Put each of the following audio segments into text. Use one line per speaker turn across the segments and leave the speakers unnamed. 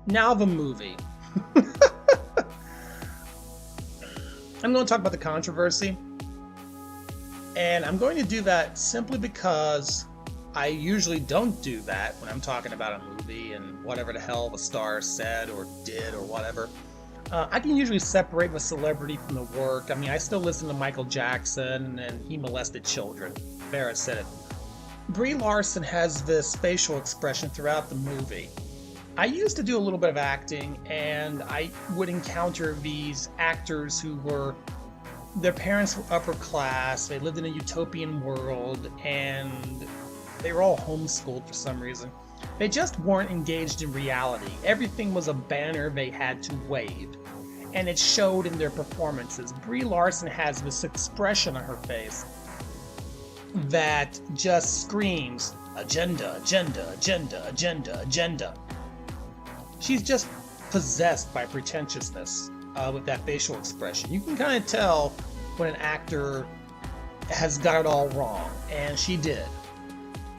Now the movie. I'm going to talk about the controversy, and I'm going to do that simply because I usually don't do that when I'm talking about a movie and whatever the hell the star said or did or whatever. I can usually separate the celebrity from the work. I mean, I still listen to Michael Jackson, and he molested children. There, I said it. Brie Larson has this facial expression throughout the movie. I used to do a little bit of acting, and I would encounter these actors who were, their parents were upper class, they lived in a utopian world, and they were all homeschooled for some reason. They just weren't engaged in reality. Everything was a banner they had to wave, and it showed in their performances. Brie Larson has this expression on her face that just screams, agenda, agenda, agenda, agenda, agenda. She's just possessed by pretentiousness with that facial expression. You can kind of tell when an actor has got it all wrong, and she did.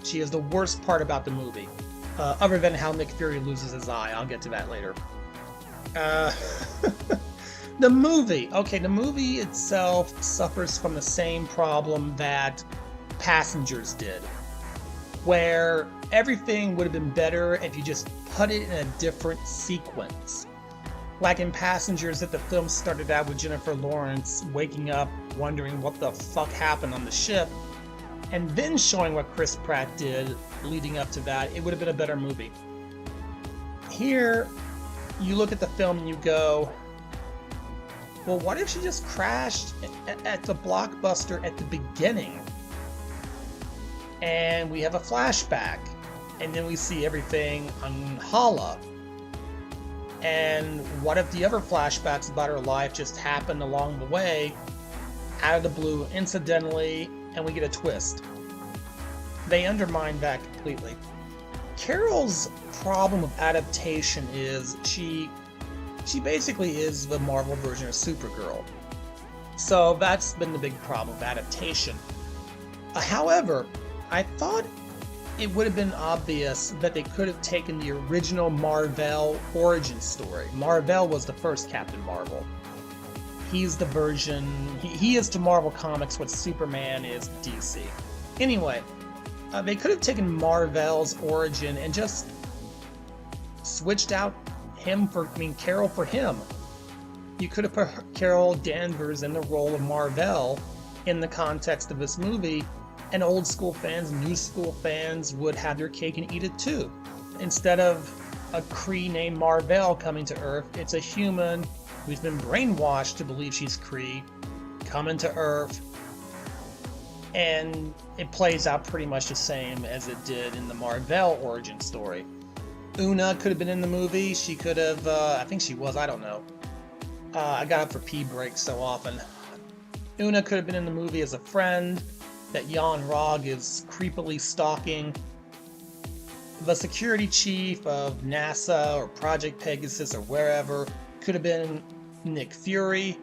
She is the worst part about the movie, other than how Nick Fury loses his eye. I'll get to that later. The movie. Okay, the movie itself suffers from the same problem that Passengers did, where everything would have been better if you just put it in a different sequence. Like in Passengers, that the film started out with Jennifer Lawrence waking up wondering what the fuck happened on the ship, and then showing what Chris Pratt did leading up to that, it would have been a better movie. Here, you look at the film and you go, well, what if she just crashed at the blockbuster at the beginning? And we have a flashback, and then we see everything on Hala. And what if the other flashbacks about her life just happened along the way, out of the blue, incidentally, and we get a twist? They undermine that completely. Carol's problem with adaptation is she basically is the Marvel version of Supergirl. So that's been the big problem with adaptation. However, I thought it would have been obvious that they could have taken the original Mar-Vell origin story. Mar-Vell was the first Captain Marvel. He's the version, he is to Marvel Comics what Superman is to DC. Anyway, they could have taken Mar-Vell's origin and just switched out Carol for him. You could have put Carol Danvers in the role of Mar-Vell in the context of this movie, and old school fans, new school fans would have their cake and eat it too. Instead of a Kree named Mar-Vell coming to Earth, it's a human who's been brainwashed to believe she's Kree coming to Earth, and it plays out pretty much the same as it did in the Mar-Vell origin story. Una could have been in the movie. She could have, I think she was, I don't know. I got up for pee breaks so often. Una could have been in the movie as a friend that Jan Rog is creepily stalking. The security chief of NASA or Project Pegasus or wherever could have been Nick Fury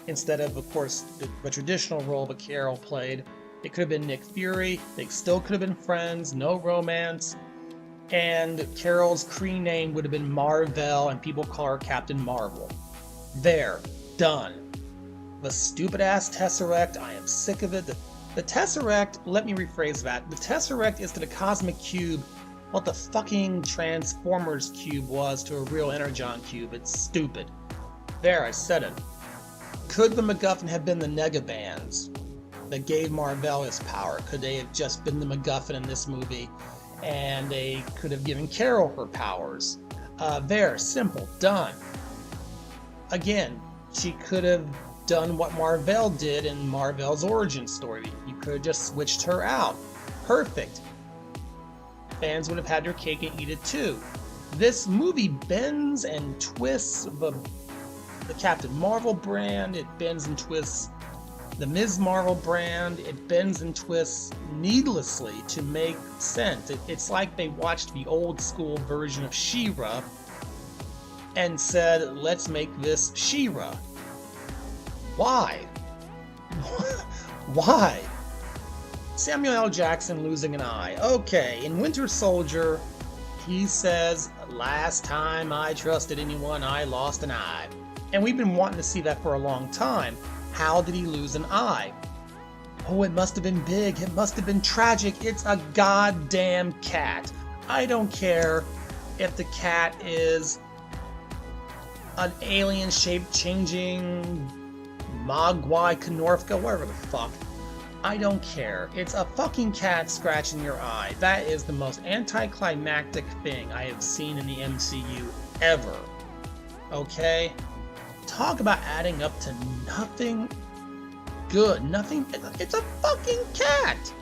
instead of course, the traditional role that Carol played. It could have been Nick Fury. They still could have been friends, no romance. And Carol's Kree name would have been Mar-Vell, and people call her Captain Marvel. There. Done. The stupid-ass Tesseract, I am sick of it. The Tesseract, let me rephrase that. The Tesseract is to the Cosmic Cube what the fucking Transformers Cube was to a real Energon Cube. It's stupid. There, I said it. Could the MacGuffin have been the Negabands that gave Mar-Vell his power? Could they have just been the MacGuffin in this movie, and they could have given Carol her powers? There, simple, done. Again, she could have done what Mar-Vell did in Mar-Vell's origin story. You could have just switched her out. Perfect. Fans would have had their cake and eat it too. This movie bends and twists the Captain Marvel brand. It bends and twists the Ms. Marvel brand. It bends and twists needlessly to make sense. It's like they watched the old school version of She-Ra and said, let's make this She-Ra. Why? Why? Samuel L. Jackson losing an eye. Okay, in Winter Soldier, he says, Last time I trusted anyone, I lost an eye. And we've been wanting to see that for a long time. How did he lose an eye? Oh, it must have been big. It must have been tragic. It's a goddamn cat. I don't care if the cat is an alien shape changing Mogwai Knorfka, whatever the fuck. I don't care. It's a fucking cat scratching your eye. That is the most anticlimactic thing I have seen in the MCU ever. Okay? Talk about adding up to nothing good. Nothing. It's a fucking cat.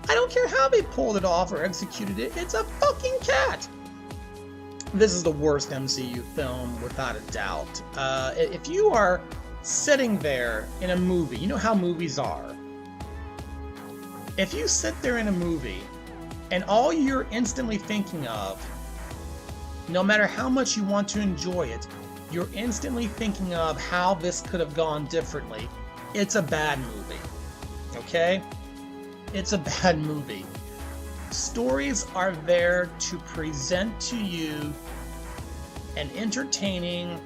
I don't care how they pulled it off or executed it. It's a fucking cat. This is the worst MCU film without a doubt. If you are sitting there in a movie, you know how movies are. If you sit there in a movie and all you're instantly thinking of, no matter how much you want to enjoy it, you're instantly thinking of how this could have gone differently, it's a bad movie. Okay? It's a bad movie. Stories are there to present to you an entertaining,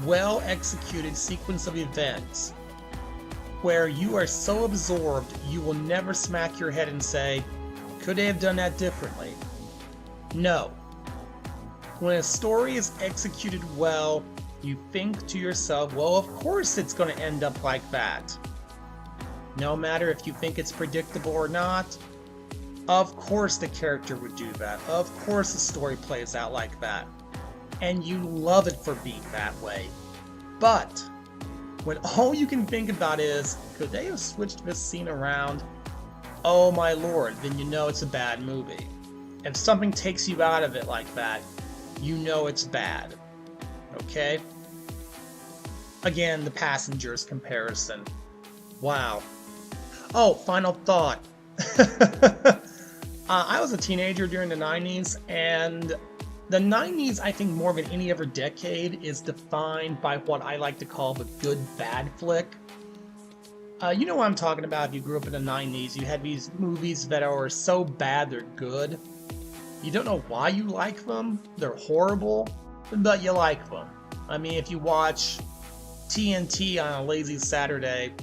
well-executed sequence of events where you are so absorbed you will never smack your head and say, could they have done that differently? No. When a story is executed well, you think to yourself, well, of course it's going to end up like that. No matter if you think it's predictable or not, of course the character would do that. Of course the story plays out like that. And you love it for being that way. But when all you can think about is, could they have switched this scene around? Oh my lord, then you know it's a bad movie. If something takes you out of it like that, you know it's bad. Okay? Again, the Passengers comparison. Wow. Oh, final thought. I was a teenager during the 90s, and the 90s, I think more than any other decade, is defined by what I like to call the good-bad flick. You know what I'm talking about if you grew up in the 90s. You had these movies that are so bad they're good. You don't know why you like them. They're horrible, but you like them. I mean, if you watch TNT on a lazy Saturday,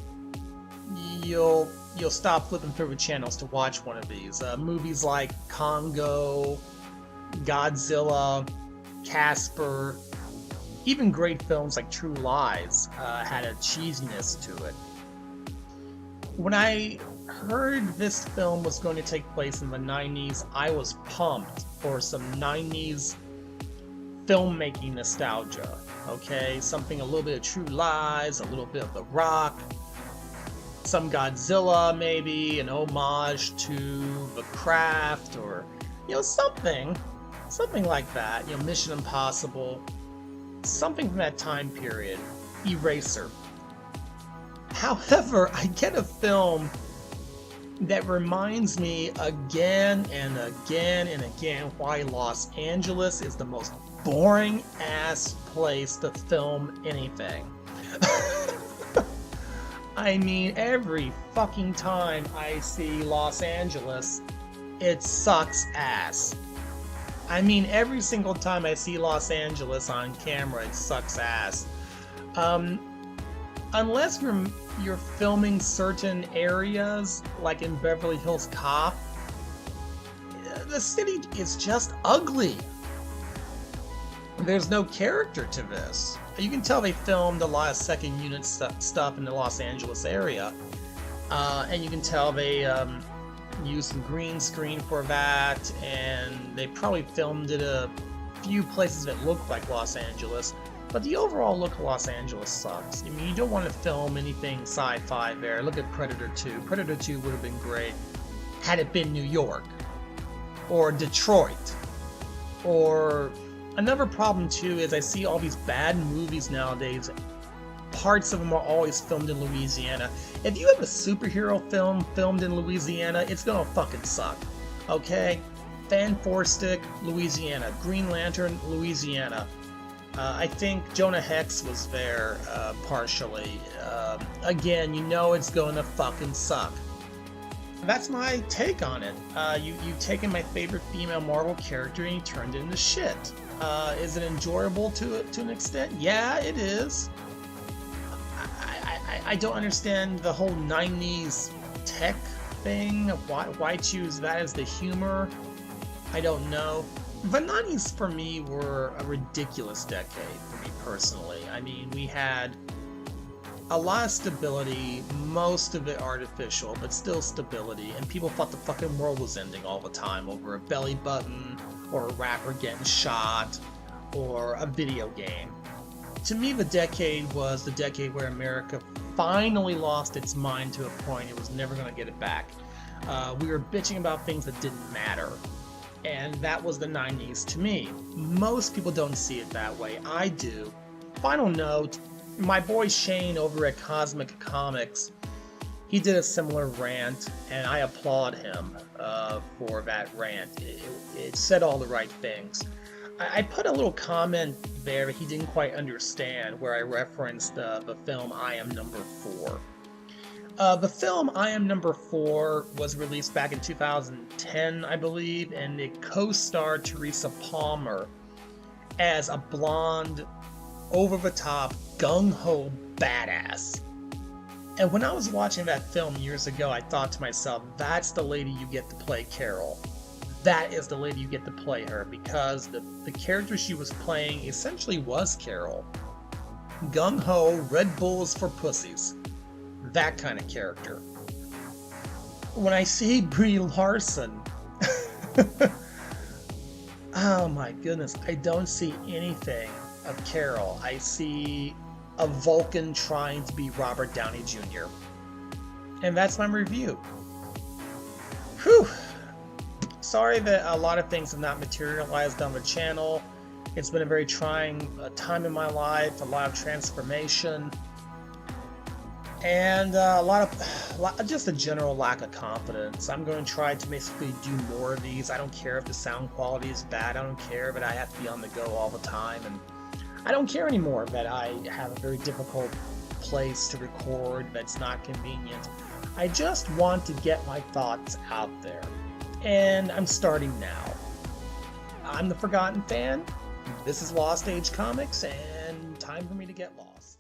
you'll stop flipping through the channels to watch one of these. Movies like Congo, Godzilla, Casper, even great films like True Lies had a cheesiness to it. When I heard this film was going to take place in the 90s, I was pumped for some 90s filmmaking nostalgia. Okay, something a little bit of True Lies, a little bit of The Rock, some Godzilla maybe, an homage to The Craft, or something like that. Mission Impossible, something from that time period. Eraser. However, I get a film that reminds me again and again and again why Los Angeles is the most boring ass place to film anything. I mean, every fucking time I see Los Angeles, it sucks ass. I mean, every single time I see Los Angeles on camera, it sucks ass. Unless you're filming certain areas, like in Beverly Hills Cop, the city is just ugly. There's no character to this. You can tell they filmed a lot of second unit stuff in the Los Angeles area, and you can tell they used some green screen for that, and they probably filmed it a few places that look like Los Angeles. But the overall look of Los Angeles sucks. I mean, you don't want to film anything sci-fi there. Look at Predator 2. Predator 2 would have been great had it been New York, or Detroit, or... Another problem too is I see all these bad movies nowadays. Parts of them are always filmed in Louisiana. If you have a superhero film filmed in Louisiana, it's gonna fucking suck. Okay? Fan Four Stick, Louisiana. Green Lantern, Louisiana. I think Jonah Hex was there partially. Again, you know it's gonna fucking suck. That's my take on it. You've taken my favorite female Marvel character and you turned it into shit. Is it enjoyable to an extent? Yeah, it is. I don't understand the whole 90s tech thing. Why choose that as the humor? I don't know. The 90s for me were a ridiculous decade for me personally. I mean, we had a lot of stability, most of it artificial, but still stability, and people thought the fucking world was ending all the time over a belly button, or a rapper getting shot, or a video game. To me, the decade was the decade where America finally lost its mind to a point it was never going to get it back. We were bitching about things that didn't matter, and that was the 90s to me. Most people don't see it that way. I do. Final note, my boy Shane over at Cosmic Comics, he did a similar rant, and I applaud him for that rant. It said all the right things. I put a little comment there that he didn't quite understand, where I referenced the film I Am Number 4. The film I Am Number 4 was released back in 2010, I believe, and it co-starred Teresa Palmer as a blonde, over-the-top, gung-ho badass. And when I was watching that film years ago, I thought to myself, that's the lady you get to play Carol. That is the lady you get to play her, because the character she was playing essentially was Carol. Gung-ho, Red Bulls for pussies. That kind of character. When I see Brie Larson, oh my goodness, I don't see anything of Carol. I see a Vulcan trying to be Robert Downey Jr. And that's my review. Whew. Sorry that a lot of things have not materialized on the channel. It's been a very trying time in my life, a lot of transformation, and just a general lack of confidence. I'm going to try to basically do more of these. I don't care if the sound quality is bad. I don't care that I have to be on the go all the time, and I don't care anymore that I have a very difficult place to record that's not convenient. I just want to get my thoughts out there. And I'm starting now. I'm the Forgotten Fan. This is Lost Age Comics, and time for me to get lost.